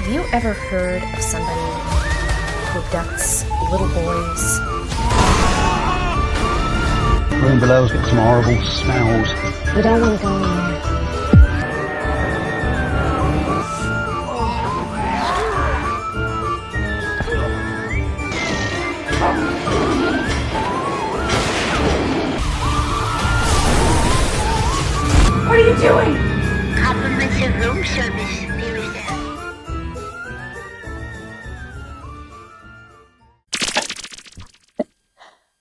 Have you ever heard of somebody who abducts little boys? Room below's got some horrible smells. We don't want to go in there. What are you doing? Compliments of room service. There is that.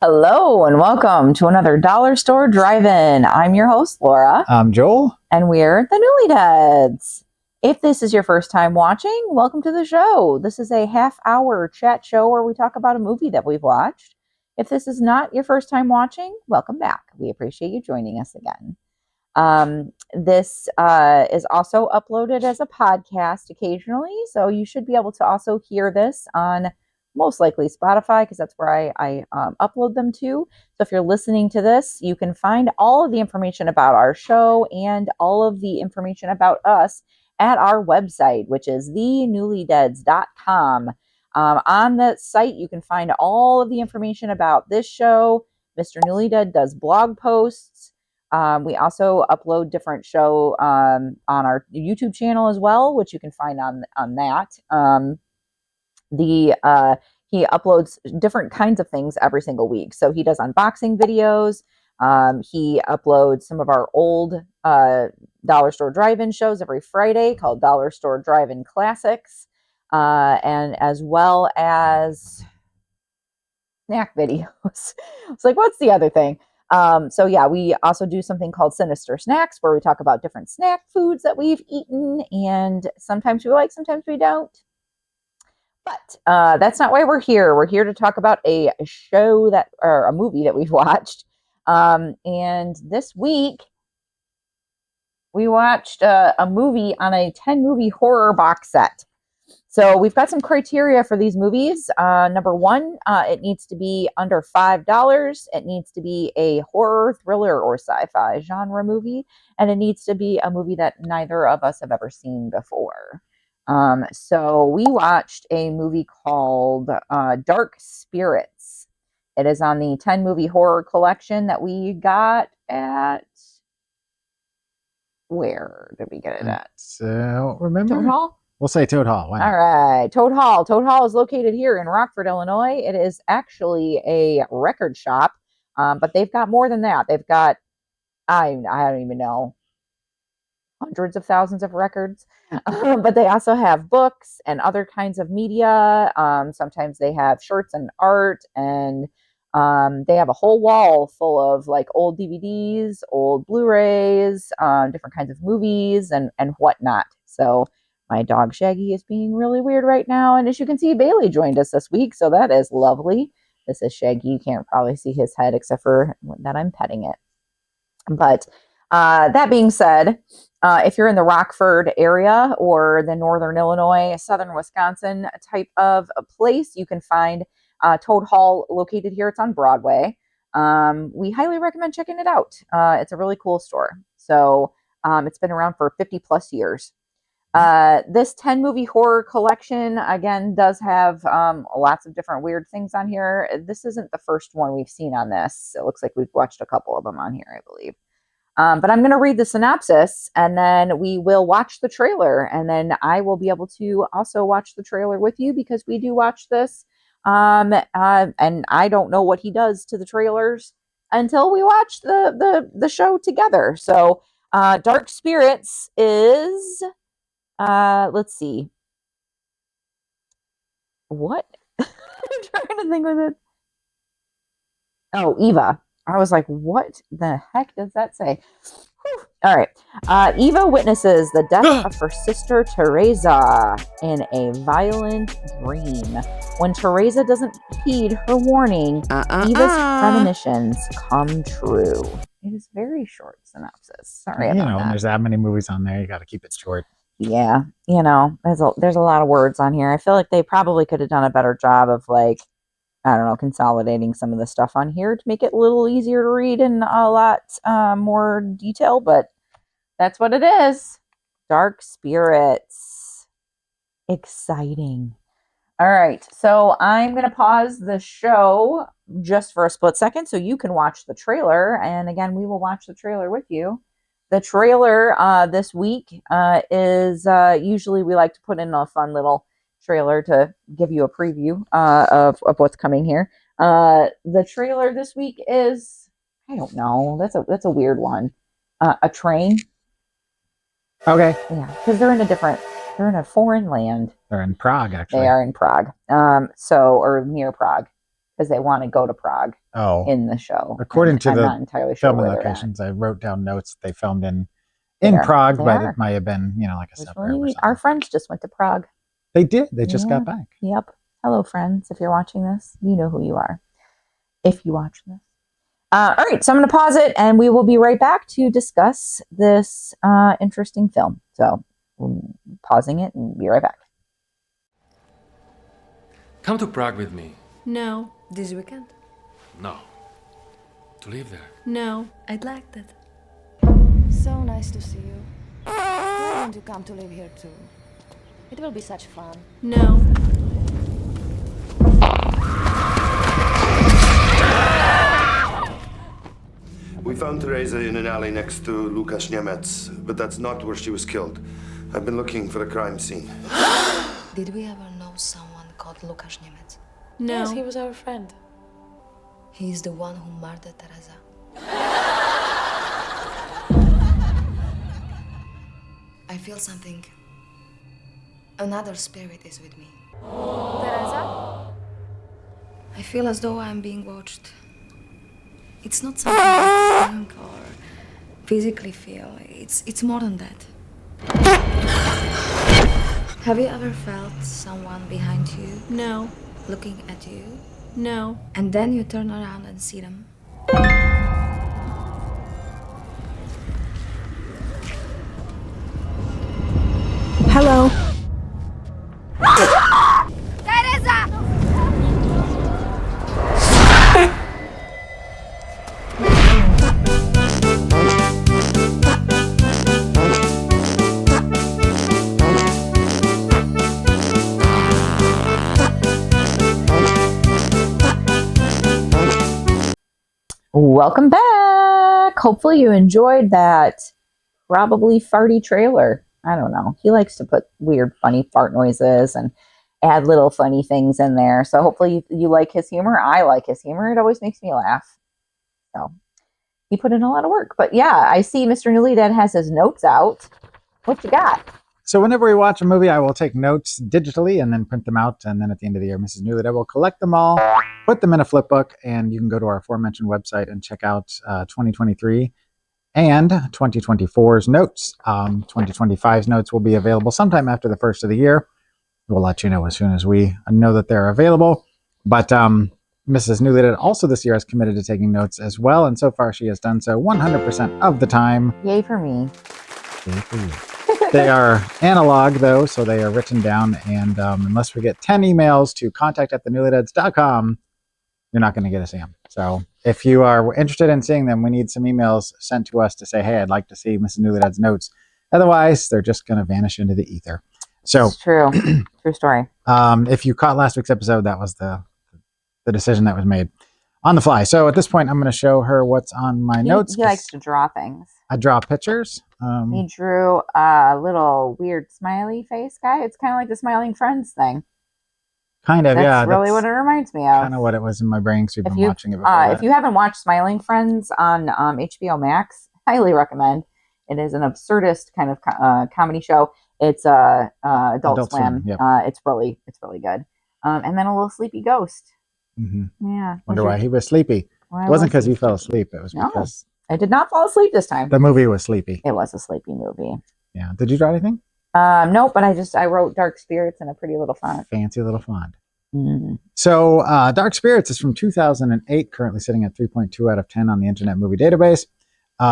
Hello and welcome to another Dollar Store Drive-In. I'm your host, Laura. I'm Joel. And we're the Newly Deads. If this is your first time watching, welcome to the show. This is a half-hour chat show where we talk about a movie that we've watched. If this is not your first time watching, welcome back. We appreciate you joining us again. This is also uploaded as a podcast occasionally, so you should be able to also hear this on most likely Spotify, because that's where I upload them to. So if you're listening to this, you can find all of the information about our show and all of the information about us at our website, which is thenewlydeads.com. On that site, you can find all of the information about this show. Mr. Newly Dead does blog posts. We also upload different show on our YouTube channel as well, which you can find on that. He uploads different kinds of things every single week. So he does unboxing videos. He uploads some of our old Dollar Store Drive-In shows every Friday called Dollar Store Drive-In Classics, and as well as snack videos. It's like, what's the other thing? So yeah, we also do something called Sinister Snacks, where we talk about different snack foods that we've eaten, and sometimes we like, sometimes we don't. But that's not why we're here. We're here to talk about a show or a movie that we've watched. And this week, we watched a movie on a 10-movie horror box set. So we've got some criteria for these movies. Number one, it needs to be under $5. It needs to be a horror, thriller, or sci-fi genre movie. And it needs to be a movie that neither of us have ever seen before. So we watched a movie called Dark Spirits. It is on the 10-movie horror collection that we got at... Where did we get it at? Remember? Toad Hall? We'll say Toad Hall. Why not? All right. Toad Hall. Toad Hall is located here in Rockford, Illinois. It is actually a record shop, but they've got more than that. They've got, I don't even know, hundreds of thousands of records. But they also have books and other kinds of media. Sometimes they have shirts and art, and they have a whole wall full of like old DVDs, old Blu-rays, different kinds of movies and whatnot. So my dog Shaggy is being really weird right now. And as you can see, Bailey joined us this week. So that is lovely. This is Shaggy. You can't probably see his head except for that I'm petting it. But that being said, if you're in the Rockford area or the Northern Illinois, Southern Wisconsin type of a place, you can find Toad Hall located here. It's on Broadway. We highly recommend checking it out. It's a really cool store. So it's been around for 50 plus years. This 10-movie horror collection, again, does have lots of different weird things on here. This isn't the first one we've seen on this. It looks like we've watched a couple of them on here, I believe. But I'm going to read the synopsis, and then we will watch the trailer, and then I will be able to also watch the trailer with you, because we do watch this. And I don't know what he does to the trailers until we watch the show together. So Dark Spirits is... let's see. What? I'm trying to think with it. Oh, Eva. I was like, what the heck does that say? Whew. All right. Eva witnesses the death of her sister Teresa in a violent dream. When Teresa doesn't heed her warning, Eva's premonitions come true. It is very short synopsis. Sorry about that. When there's that many movies on there, you got to keep it short. Yeah, there's a lot of words on here. I feel like they probably could have done a better job of consolidating some of the stuff on here to make it a little easier to read and a lot more detail, but that's what it is. Dark Spirits. Exciting. All right, so I'm going to pause the show just for a split second so you can watch the trailer. And again, we will watch the trailer with you. The trailer this week is usually we like to put in a fun little trailer to give you a preview of what's coming here. The trailer this week is, I don't know, that's a weird one. A train. Okay. Yeah, because they're in a foreign land. They're in Prague, actually. They are in Prague. Or near Prague, because they want to go to Prague Oh. in the show. According to I'm the not entirely sure filming where they're at. locations, I wrote down notes they filmed in They are. Prague, They but are. it might have been, like a It was suburb or really- something. Our friends just went to Prague. They did. They just Yeah. got back. Yep. Hello, friends. If you're watching this, you know who you are. If you watch this. All right, so I'm going to pause it, and we will be right back to discuss this interesting film. So, pausing it, and be right back. Come to Prague with me. No. This weekend? No. To live there. No. I'd like that. So nice to see you. I want to come to live here too. It will be such fun. No. We found Teresa in an alley next to Lukasz Niemiec, but that's not where she was killed. I've been looking for the crime scene. Did we ever know someone called Lukasz Niemiec? No. Yes, he was our friend. He's the one who murdered Teresa. I feel something. Another spirit is with me. Teresa? I feel as though I'm being watched. It's not something I think or physically feel. It's more than that. Have you ever felt someone behind you No. looking at you, No. and then you turn around and see them? Hello. Teresa! Welcome back. Hopefully you enjoyed that probably farty trailer. I don't know. He likes to put weird, funny fart noises and add little funny things in there. So hopefully you like his humor. I like his humor. It always makes me laugh. So he put in a lot of work. But yeah, I see Mr. Newly Dead has his notes out. What you got? So whenever we watch a movie, I will take notes digitally and then print them out. And then at the end of the year, Mrs. Newley will collect them all, put them in a flip book, and you can go to our aforementioned website and check out 2023 and 2024's notes. 2025's notes will be available sometime after the first of the year. We'll let you know as soon as we know that they're available. But Mrs. Newley also this year has committed to taking notes as well. And so far, she has done so 100% of the time. Yay for me. Yay for you. They are analog, though, so they are written down. And unless we get 10 emails to contact@thenewlydeads.com, you're not going to get to see them. So if you are interested in seeing them, we need some emails sent to us to say, hey, I'd like to see Mrs. Newlydead's notes. Otherwise, they're just going to vanish into the ether. So It's true. True story. if you caught last week's episode, that was the decision that was made on the fly. So at this point, I'm going to show her what's on my notes. He likes to draw things. I draw pictures. He drew a little weird smiley face guy. It's kind of like the Smiling Friends thing. Kind of, That's yeah. really what it reminds me of. Kind of what it was in my brain because we've been you, watching it before. if you haven't watched Smiling Friends on HBO Max, highly recommend. It is an absurdist kind of comedy show. It's Adult Swim. Yep. It's really good. And then a little sleepy ghost. Mm-hmm. Yeah. Wonder why he was sleepy. It wasn't because you fell asleep. It was No. because I did not fall asleep this time. the movie was sleepy. It was a sleepy movie. Yeah. Did you draw anything? No, but I wrote Dark Spirits in a pretty little font. Fancy little font. Mm. So Dark Spirits is from 2008, currently sitting at 3.2 out of 10 on the Internet Movie Database.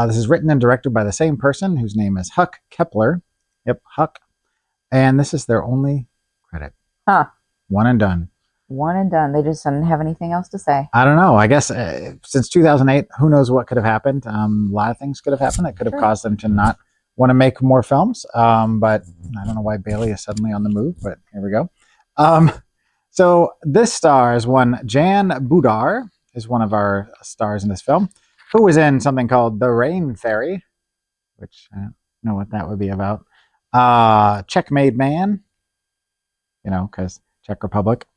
This is written and directed by the same person whose name is Huck Kepler. Yep, Huck. And this is their only credit. Huh. One and done. One and done. They just didn't have anything else to say. I don't know. I guess since 2008, who knows what could have happened. A lot of things could have happened that could have Sure. caused them to not want to make more films. But I don't know why Bailey is suddenly on the move, but here we go. So this stars one Jan Budar is one of our stars in this film, who was in something called The Rain Fairy, which I don't know what that would be about. Checkmate Man, because Czech Republic.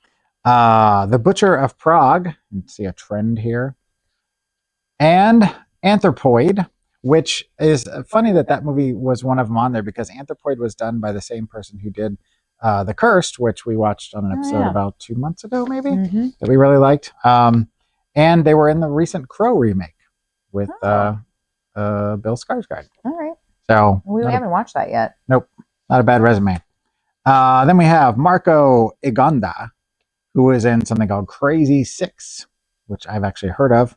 The Butcher of Prague, you can see a trend here. And Anthropoid, which is funny that movie was one of them on there, because Anthropoid was done by the same person who did The Cursed, which we watched on an episode about 2 months ago, maybe, that we really liked. And they were in the recent Crow remake with Bill Skarsgård. All right. So We haven't watched that yet. Nope, not a bad resume. Then we have Marco Igonda, who is in something called Crazy Six, which I've actually heard of.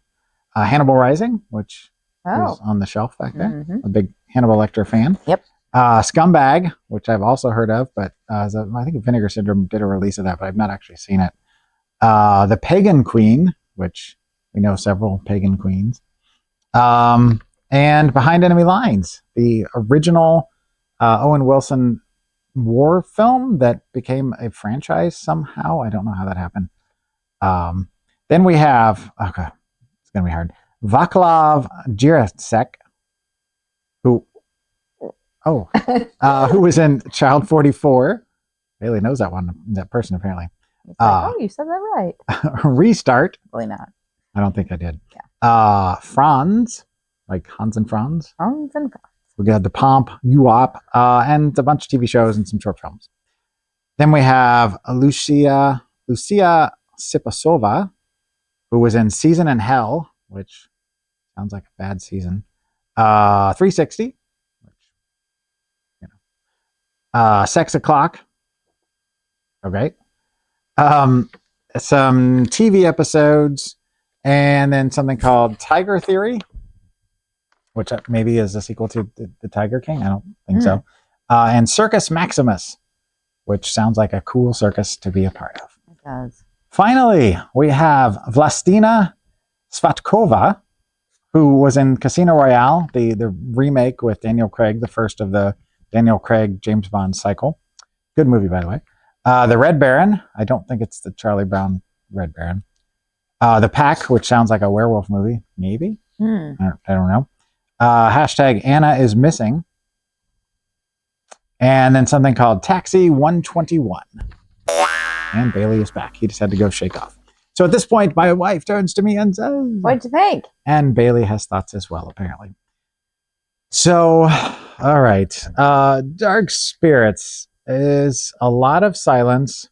Hannibal Rising, which is on the shelf back there. A big Hannibal Lecter fan. Yep. Scumbag, which I've also heard of, but I think Vinegar Syndrome did a release of that, but I've not actually seen it. The Pagan Queen, which we know several pagan queens. And Behind Enemy Lines, the original Owen Wilson war film that became a franchise somehow. I don't know how that happened. Then we have, it's going to be hard, Vaclav Jirasek, who was in Child 44. Bailey knows that person apparently. You said that right. Restart. Really not. I don't think I did. Yeah. Franz, like Hans and Franz. Hans and Franz. We got The Pomp, UOP, and a bunch of TV shows and some short films. Then we have Lucia Sipasova, who was in Season in Hell, which sounds like a bad season. 360, which, Sex O'Clock. Okay. Some TV episodes, and then something called Tiger Theory, which maybe is a sequel to the Tiger King. I don't think so. And Circus Maximus, which sounds like a cool circus to be a part of. It does. Finally, we have Vlastina Svatkova, who was in Casino Royale, the remake with Daniel Craig, the first of the Daniel Craig James Bond cycle. Good movie, by the way. The Red Baron. I don't think it's the Charlie Brown Red Baron. The Pack, which sounds like a werewolf movie. Maybe. I don't know. Hashtag Anna is missing. And then something called Taxi 121. And Bailey is back. He just had to go shake off. So at this point, my wife turns to me and says, "What'd you think?" And Bailey has thoughts as well, apparently. So, all right. Dark Spirits is a lot of silence.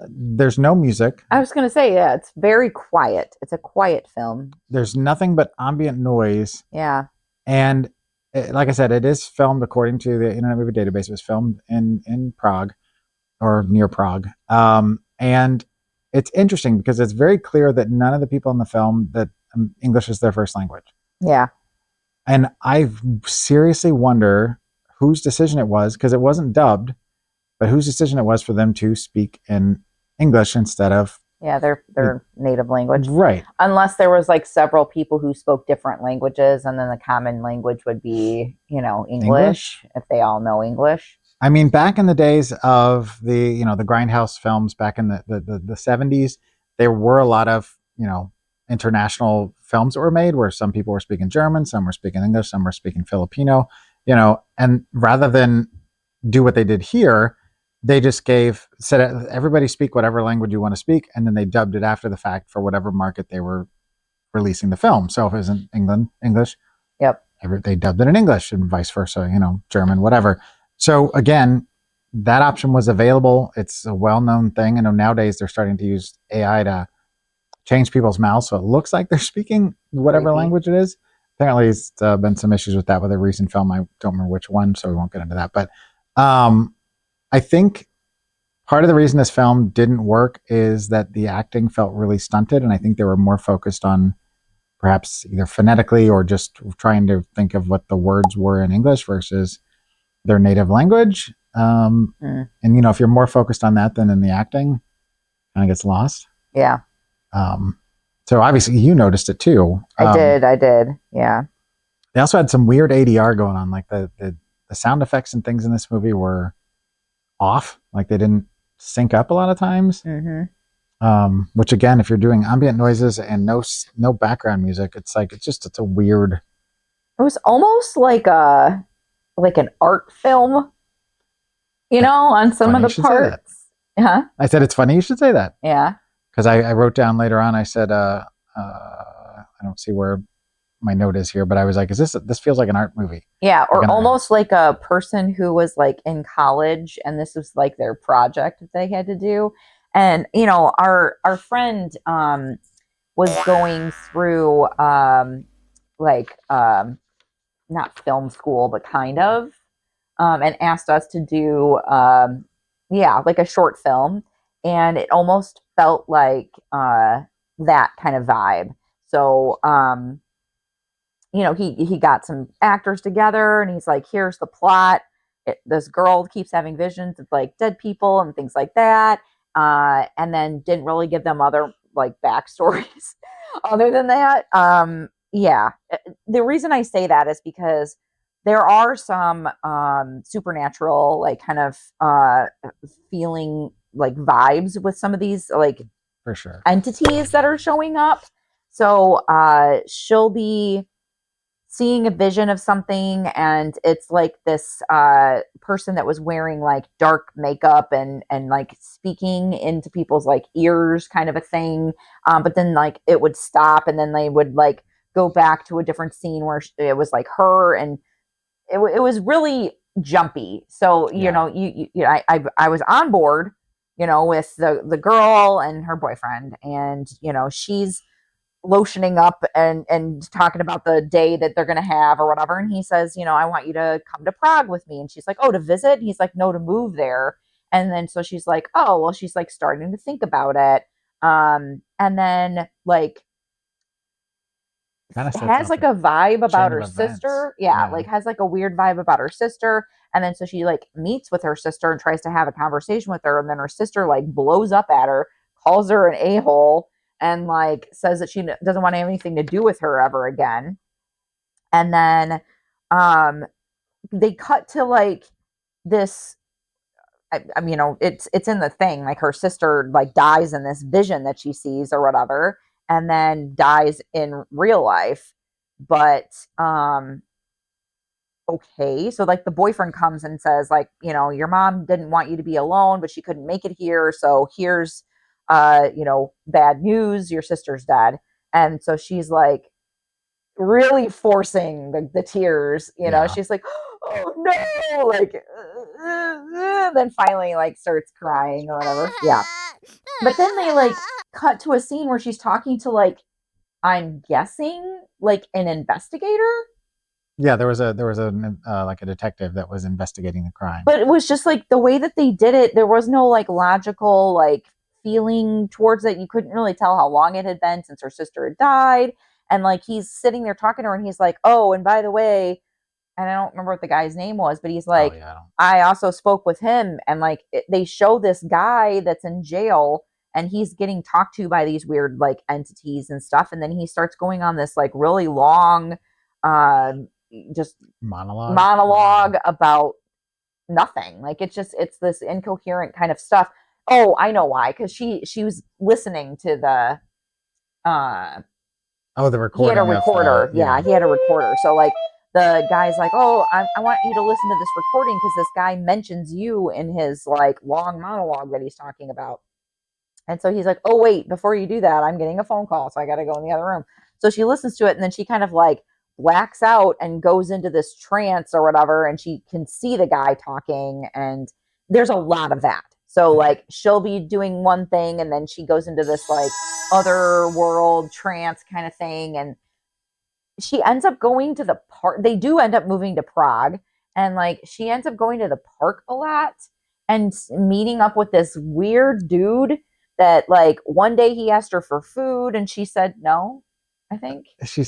There's no music. I was going to say, yeah, it's very quiet. It's a quiet film. There's nothing but ambient noise. Yeah. And like I said, it is filmed according to the Internet Movie Database. It was filmed in Prague or near Prague. And it's interesting because it's very clear that none of the people in the film that English is their first language. Yeah. And I seriously wonder whose decision it was, because it wasn't dubbed, but whose decision it was for them to speak in English instead of their native language. Right. Unless there was like several people who spoke different languages, and then the common language would be, English, if they all know English. I mean, back in the days of the Grindhouse films back in the 70s, there were a lot of, international films that were made where some people were speaking German, some were speaking English, some were speaking Filipino, and rather than do what they did here, they just said everybody speak whatever language you want to speak, and then they dubbed it after the fact for whatever market they were releasing the film. So if it was in England, English, yep, they dubbed it in English, and vice versa, German, whatever. So again, that option was available. It's a well-known thing. I know nowadays they're starting to use AI to change people's mouths so it looks like they're speaking whatever language it is. Apparently, there's been some issues with that with a recent film. I don't remember which one, so we won't get into that. But I think part of the reason this film didn't work is that the acting felt really stunted, and I think they were more focused on perhaps either phonetically or just trying to think of what the words were in English versus their native language. And, if you're more focused on that than in the acting, kind of gets lost. Yeah. So obviously you noticed it too. I did. Yeah. They also had some weird ADR going on. Like the sound effects and things in this movie were off. Like they didn't sync up a lot of times. Which again, if you're doing ambient noises and no background music, it's a weird. It was almost like an art film, on some Funny of you the should say that. parts. Huh? I said it's funny you should say that. Yeah. Because I wrote down later on, I said, I don't see where my note is here, but I was like, this feels like an art movie. Yeah, or Like almost like a person who was like in college and this was like their project that they had to do. And our friend was going through not film school, but kind of, and asked us to do like a short film, and it almost felt like that kind of vibe. So he got some actors together and he's like, here's the plot. This girl keeps having visions of like dead people and things like that, and then didn't really give them other like backstories other than that. The reason I say that is because there are some supernatural like kind of feeling like vibes with some of these like for sure entities that are showing up. So she'll be seeing a vision of something, and it's like this person that was wearing like dark makeup and like speaking into people's like ears kind of a thing, but then like it would stop and then they would like go back to a different scene where it was like her, and it was really jumpy. So I was on board with the girl and her boyfriend, and she's lotioning up and talking about the day that they're going to have or whatever. And he says, I want you to come to Prague with me. And she's like, oh, to visit? And he's like, no, to move there. And then so she's like, oh, well, she's like starting to think about it. And then like has like a vibe about her sister. Yeah, like has like a weird vibe about her sister. And then so she like meets with her sister and tries to have a conversation with her. And then her sister like blows up at her, calls her an a-hole, and like says that she doesn't want anything to do with her ever again. And then they cut to like this. I mean, it's in the thing, like her sister like dies in this vision that she sees or whatever, and then dies in real life. But okay, so like the boyfriend comes and says like, your mom didn't want you to be alone, but she couldn't make it here, so here's bad news, your sister's dead. And so she's like really forcing the tears, she's like, oh no, like then finally like starts crying or whatever. Yeah. But then they like cut to a scene where she's talking to like, I'm guessing like an investigator. Yeah, there was a like a detective that was investigating the crime. But it was just like the way that they did it, there was no like logical like feeling towards it. You couldn't really tell how long it had been since her sister had died. And like he's sitting there talking to her and he's like, oh, and by the way, and I don't remember what the guy's name was, but he's like, I also spoke with him. And like they show this guy that's in jail and he's getting talked to by these weird like entities and stuff. And then he starts going on this like really long just monologue about nothing. Like it's this incoherent kind of stuff. Oh, I know why. Because she was listening to the the recording. He had a recorder. Yeah, he had a recorder. So like the guy's like, oh, I want you to listen to this recording because this guy mentions you in his like long monologue that he's talking about. And so he's like, oh wait, before you do that, I'm getting a phone call, so I got to go in the other room. So she listens to it, and then she kind of like blacks out and goes into this trance or whatever, and she can see the guy talking, and there's a lot of that. So like she'll be doing one thing and then she goes into this like other world trance kind of thing, and she ends up going to the park. They do end up moving to Prague, and like she ends up going to the park a lot and meeting up with this weird dude that like one day he asked her for food and she said no. I think she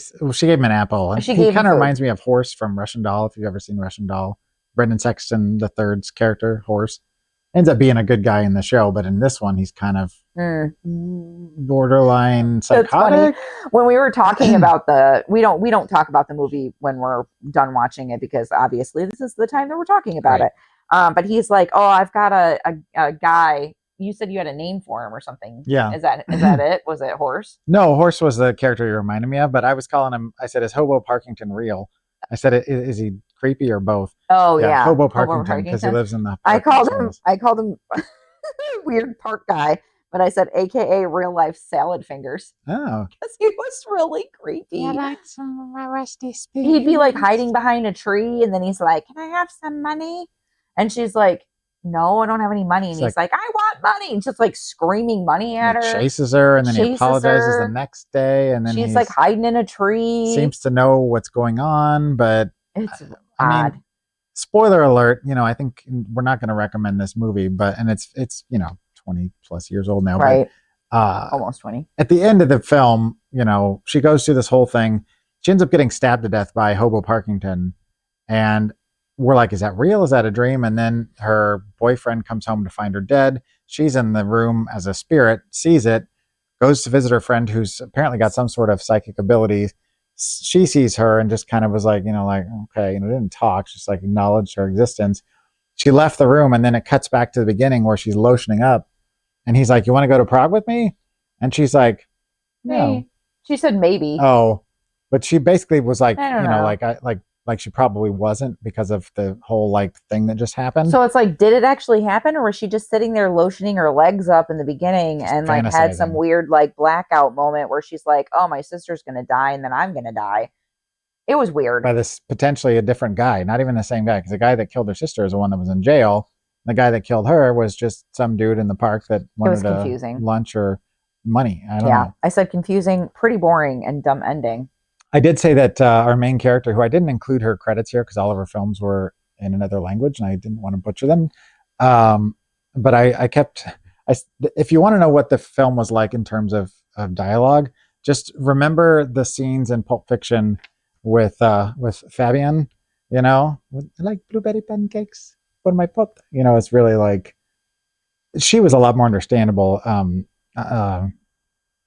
gave him an apple. And he kind of reminds me of Horse from Russian Doll. If you've ever seen Russian Doll, Brendan Sexton, the third's character, Horse, ends up being a good guy in the show, but in this one, he's kind of Mm. borderline That's funny. psychotic. When we were talking about we don't talk about the movie when we're done watching it because obviously this is the time that we're talking about Right. it. But he's like, "Oh, I've got a guy. You said you had a name for him or something. Yeah. Is that it? Was it Horse? No, Horse was the character you reminded me of, but I was calling him. I said, "Is Hobo Parkington real?" I said, "Is he creepy or both?" Oh yeah, Hobo Parkington because he lives in the. I called him. tunnels. I called him weird park guy, but I said, AKA real life salad fingers, Oh, because he was really creepy. like some rusty spoons? He'd be like hiding behind a tree, and then he's like, "Can I have some money?" And she's like, "No, I don't have any money." And It's he's like, "I want money," and just like screaming money at her. He chases her, and then he Chases apologizes her. the next day, and then She's like hiding in a tree. seems to know what's going on, but It's I odd. mean, spoiler alert. I think we're not going to recommend this movie, and it's 20 plus years old now, Right. But Almost 20. at the end of the film, she goes through this whole thing. She ends up getting stabbed to death by Hobo Parkington, and we're like, is that real? Is that a dream? And then her boyfriend comes home to find her dead. She's in the room as a spirit, sees it, goes to visit her friend who's apparently got some sort of psychic ability. She sees her and just kind of was like, okay, didn't talk, just like acknowledged her existence. She left the room, and then it cuts back to the beginning where she's lotioning up, and he's like, "You want to go to Prague with me?" And she's like, "No." Hey. She said maybe. Oh, but she basically was like, I don't know. like she probably wasn't because of the whole thing that just happened. So it's like, did it actually happen, or was she just sitting there lotioning her legs up in the beginning Just and like had some fantasizing. weird like blackout moment where she's like, "Oh, my sister's gonna die, and then I'm gonna die." It was weird. By this potentially a different guy, not even the same guy, because the guy that killed her sister is the one that was in jail. The guy that killed her was just some dude in the park that was wanted confusing. lunch or money. I don't Yeah, know. I said confusing, pretty boring, and dumb ending. I did say that our main character, who I didn't include her credits here because all of her films were in another language and I didn't want to butcher them. But I kept, if you want to know what the film was like in terms of dialogue, just remember the scenes in Pulp Fiction with Fabian, I like blueberry pancakes for my pot. It's really like, she was a lot more understandable.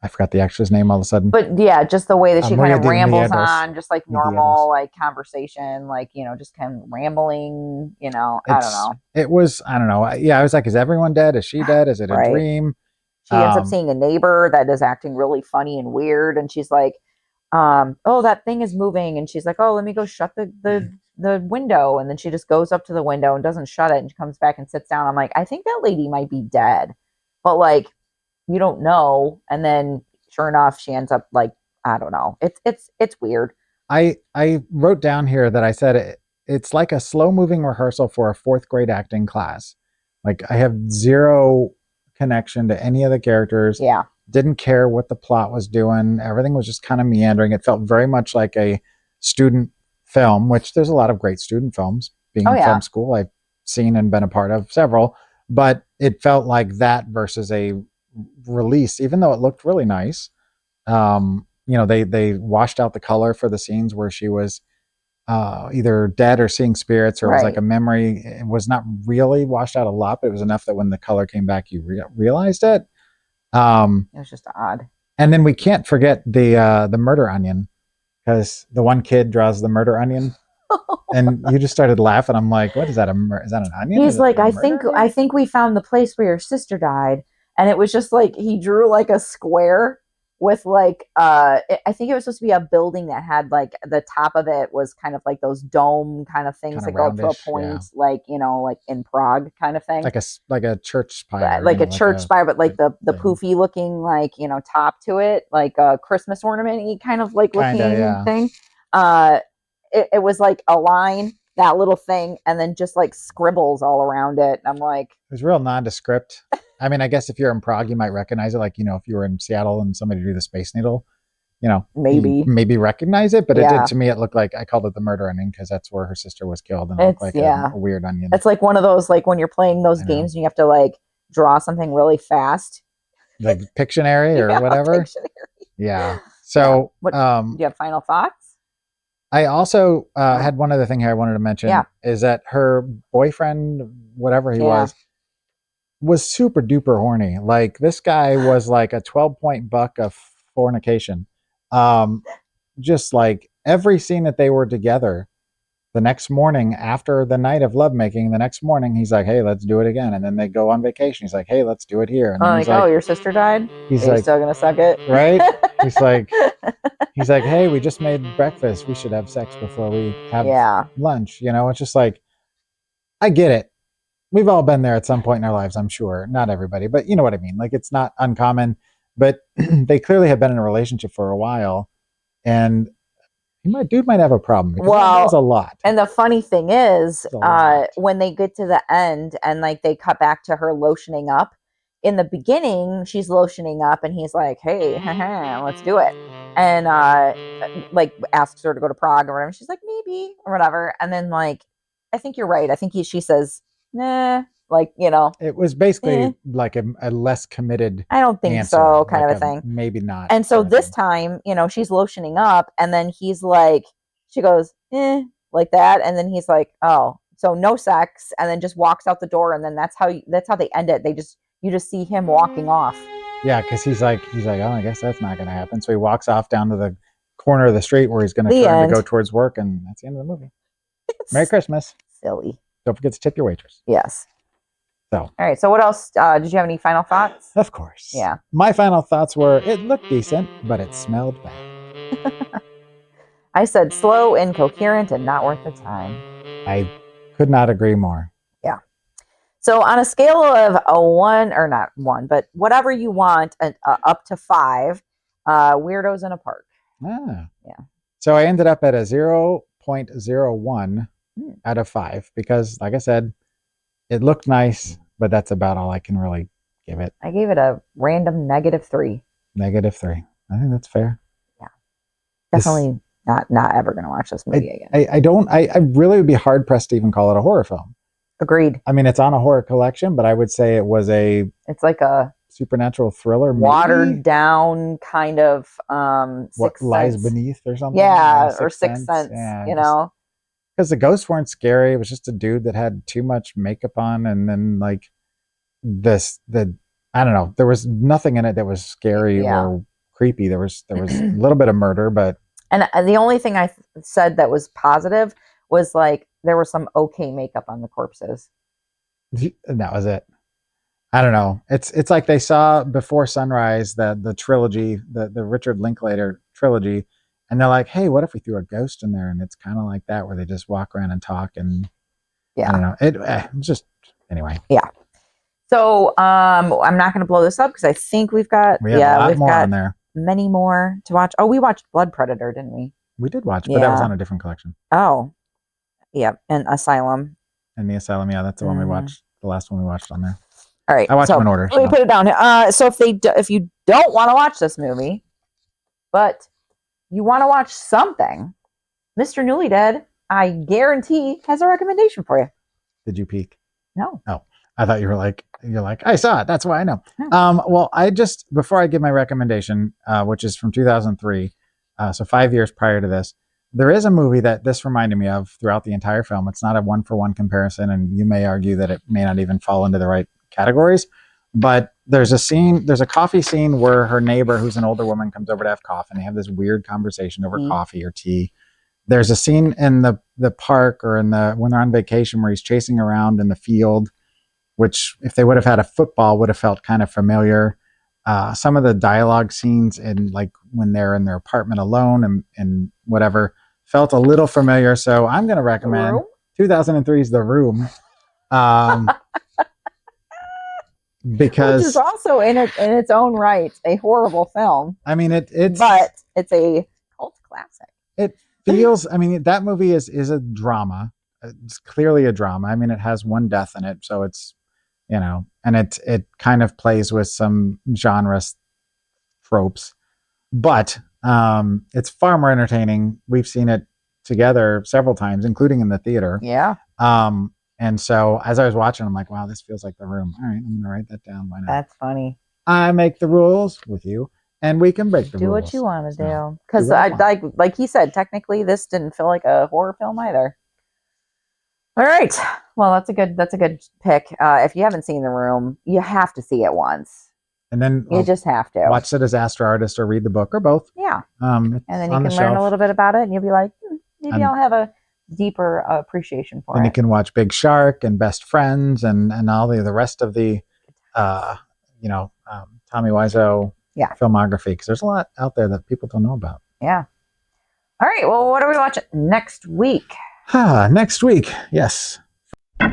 I forgot the actress name all of a sudden. But yeah, just the way that she kind Maria of de rambles Medeiros. on, just like normal like conversation, like just kind of rambling. I don't know. It was, I don't know. I was like, is everyone dead? Is she dead? Is it a Right. dream? She ends up seeing a neighbor that is acting really funny and weird, and she's like, "Oh, that thing is moving," and she's like, "Oh, let me go shut the window," and then she just goes up to the window and doesn't shut it, and she comes back and sits down. I'm like, I think that lady might be dead, but like, you don't know, and then sure enough, she ends up like, I don't know. It's weird. I wrote down here that I said it's like a slow moving rehearsal for a fourth grade acting class. Like, I have zero connection to any of the characters. Yeah. Didn't care what the plot was doing. Everything was just kind of meandering. It felt very much like a student film, which there's a lot of great student films. Being in film school, I've seen and been a part of several, but it felt like that versus a release, even though it looked really nice. They washed out the color for the scenes where she was either dead or seeing spirits, or it was like a memory. It was not really washed out a lot, but it was enough that when the color came back, you realized it. It was just odd. And then we can't forget the murder onion, because the one kid draws the murder onion, and you just started laughing. I'm like, what is that? Is that an onion? He's like, I I think we found the place where your sister died, and it was just like he drew like a square with like I think it was supposed to be a building that had like the top of it was kind of like those dome kind of things Kinda that go up to a roundish, point, yeah. like like in Prague kind of thing, like a church spire, like a church spire, but like the thing. poofy looking like top to it, like a Christmas ornament-y kind of like looking thing. It was like a line, that little thing, and then just like scribbles all around it. I'm like, it was real nondescript. I mean, I guess if you're in Prague, you might recognize it. Like, if you were in Seattle and somebody drew the Space Needle, maybe you maybe recognize it. But Yeah. it did, to me, it looked like, I called it the murder onion because that's where her sister was killed, and it looked like a weird onion. it's like one of those, like when you're playing those I know. games and you have to like draw something really fast, Like Pictionary or Yeah, whatever. Pictionary. Yeah. So, What- Do you have final thoughts? I also had one other thing here I wanted to mention. Yeah. Is that her boyfriend, whatever he was, was super duper horny. Like this guy was like a 12-point buck of fornication. Just like every scene that they were together, the next morning after the night of lovemaking, the next morning he's like, "Hey, let's do it again." And then they go on vacation. He's like, "Hey, let's do it here." And then Oh, he's like, oh, like, your sister died? he's Are you like, still gonna suck it? right? He's like, "Hey, we just made breakfast. We should have sex before we have Yeah. lunch." You know, it's just like, I get it. We've all been there at some point in our lives, I'm sure. Not everybody, but you know what I mean. Like it's not uncommon, but they clearly have been in a relationship for a while, and dude might have a problem because Well, that was a lot. And the funny thing is, a lot. when they get to the end and like they cut back to her lotioning up, in the beginning, she's lotioning up and he's like, "Hey, let's do it." And like asks her to go to Prague or whatever. She's like, "Maybe," or whatever. And then like, I think you're right. I think she says, "Nah," like, you know. It was basically like a less committed I don't think answer, so, kind like of a thing. Maybe not. And so kind of this thing. time, you know, she's lotioning up and then he's like, she goes, like that. And then he's like, oh, so no sex. And then just walks out the door. And then that's how they end it. You just see him walking off. Yeah. Cause he's like, oh, I guess that's not going to happen. So he walks off down to the corner of the street where he's going to The turn end. to go towards work. And that's the end of the movie. Merry Christmas. Silly. Don't forget to tip your waitress. Yes. So, all right. So what else? Did you have any final thoughts? Of course. Yeah. My final thoughts were, it looked decent, but it smelled bad. I said slow, incoherent, and not worth the time. I could not agree more. Yeah. So on a scale of a 1, or not 1, but whatever you want, up to 5, weirdos in a park. Ah. Yeah. So I ended up at a 0.01 out of 5 because, like I said, it looked nice, but that's about all I can really give it. I gave it a random -3. -3. I think that's fair. Yeah. Definitely not ever going to watch this movie again. I really would be hard pressed to even call it a horror film. Agreed. I mean, it's on a horror collection, but I would say it was it's like a supernatural thriller, watered down kind of What Lies Beneath or something. Yeah, or Sixth Sense, yeah, you know. Because the ghosts weren't scary. It was just a dude that had too much makeup on, and then like I don't know. There was nothing in it that was scary or creepy. There was a little bit of murder, but and the only thing I said that was positive was like there was some okay makeup on the corpses. And that was it. I don't know. It's like they saw Before Sunrise, the trilogy, the Richard Linklater trilogy, and they're like, hey, what if we threw a ghost in there? And it's kind of like that, where they just walk around and talk, and I don't know. It just anyway. Yeah. So I'm not going to blow this up because I think we've got a lot more on there. Many more to watch. Oh, we watched Blood Predator, didn't we? We did watch, but that was on a different collection. Oh, yeah, and Asylum. And the Asylum, yeah, that's the one we watched. The last one we watched on there. All right, I watched them in order. Let me put it down. So if you don't want to watch this movie, but you want to watch something, Mr. Newly Dead, I guarantee, has a recommendation for you. Did you peek? No. Oh, I thought you're like, I saw it. That's why I know. No. Well, before I give my recommendation, which is from 2003, so 5 years prior to this, there is a movie that this reminded me of throughout the entire film. It's not a one-for-one comparison, and you may argue that it may not even fall into the right categories, but there's a coffee scene where her neighbor, who's an older woman, comes over to have coffee, and they have this weird conversation over coffee or tea. There's a scene in the park or when they're on vacation where he's chasing around in the field, which if they would have had a football would have felt kind of familiar. Some of the dialogue scenes in like when they're in their apartment alone and whatever felt a little familiar. So I'm going to recommend 2003's The Room. Because which is also in its own right a horrible film. I mean, but it's a cult classic. It feels. I mean, that movie is a drama. It's clearly a drama. I mean, it has one death in it, so it's and it kind of plays with some genre tropes, but it's far more entertaining. We've seen it together several times, including in the theater. Yeah. And so as I was watching, I'm like, wow, this feels like The Room. All right, I'm going to write that down. Why not? That's funny. I make the rules with you, and we can break the rules. Do what you want to do. Because like he said, technically, this didn't feel like a horror film either. All right. well, that's a good pick. If you haven't seen The Room, you have to see it once. And then You just have to. watch The Disaster Artist or read the book or both. Yeah. And And then you can learn a little bit about it, and you'll be like, maybe I'll have a deeper appreciation for And it. you can watch Big Shark and Best Friends and all the rest of the, Tommy Wiseau filmography, because there's a lot out there that people don't know about. Yeah. All right. Well, what are we watching next week? Next week, yes. We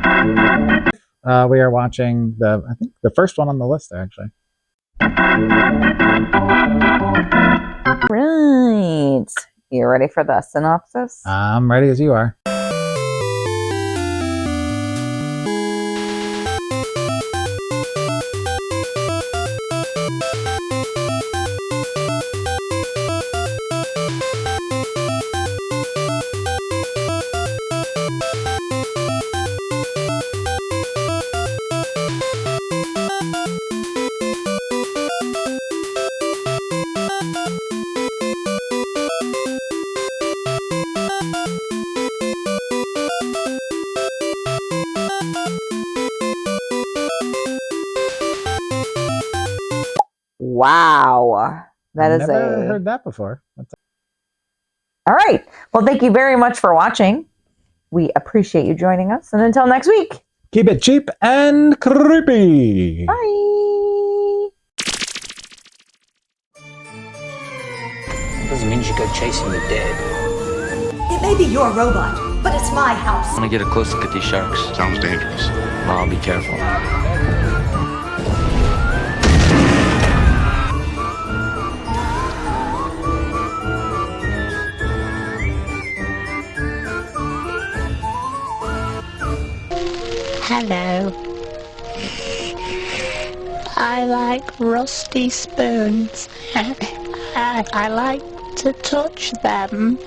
are watching I think the first one on the list, actually. Right. You ready for the synopsis? I'm ready as you are. Wow. That is Never heard that before. All right. Well, thank you very much for watching. We appreciate you joining us. And until next week, keep it cheap and creepy. Bye. Doesn't mean you should go chasing the dead. It may be your robot, but it's my house. I want to get a close look at these sharks. Sounds dangerous. Well, I'll be careful. Hello. I like rusty spoons. I like to touch them.